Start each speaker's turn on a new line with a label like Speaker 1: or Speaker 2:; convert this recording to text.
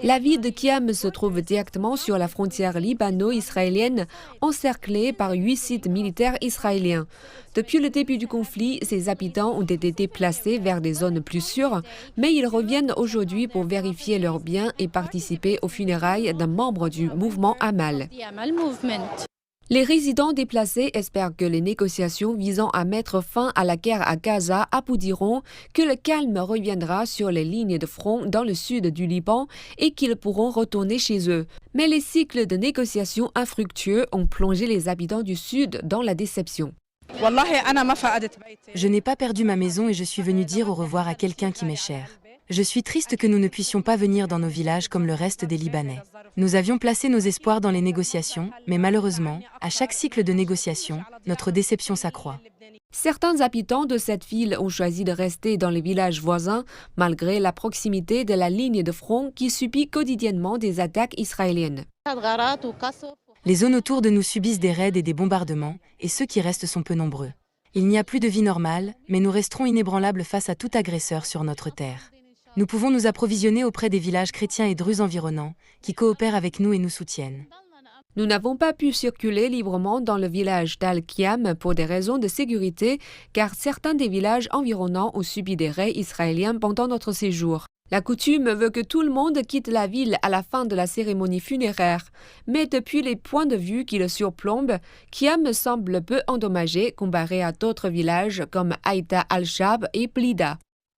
Speaker 1: La ville de Kiam se trouve directement sur la frontière libano-israélienne, encerclée par 8 sites militaires israéliens. Depuis le début du conflit, ses habitants ont été déplacés vers des zones plus sûres, mais ils reviennent aujourd'hui pour vérifier leurs biens et participer aux funérailles d'un membre du mouvement Amal. Les résidents déplacés espèrent que les négociations visant à mettre fin à la guerre à Gaza aboutiront, que le calme reviendra sur les lignes de front dans le sud du Liban et qu'ils pourront retourner chez eux. Mais les cycles de négociations infructueux ont plongé les habitants du sud dans la déception.
Speaker 2: Je n'ai pas perdu ma maison et je suis venu dire au revoir à quelqu'un qui m'est cher. Je suis triste que nous ne puissions pas venir dans nos villages comme le reste des Libanais. Nous avions placé nos espoirs dans les négociations, mais malheureusement, à chaque cycle de négociation, notre déception s'accroît.
Speaker 1: Certains habitants de cette ville ont choisi de rester dans les villages voisins, malgré la proximité de la ligne de front qui subit quotidiennement des attaques israéliennes.
Speaker 2: Les zones autour de nous subissent des raids et des bombardements, et ceux qui restent sont peu nombreux. Il n'y a plus de vie normale, mais nous resterons inébranlables face à tout agresseur sur notre terre. Nous pouvons nous approvisionner auprès des villages chrétiens et druzes environnants, qui coopèrent avec nous et nous soutiennent.
Speaker 1: Nous n'avons pas pu circuler librement dans le village d'Al-Kiam pour des raisons de sécurité, car certains des villages environnants ont subi des raids israéliens pendant notre séjour. La coutume veut que tout le monde quitte la ville à la fin de la cérémonie funéraire, mais depuis les points de vue qui le surplombent, Kiam semble peu endommagé comparé à d'autres villages comme Aïta al-Shab et Blida.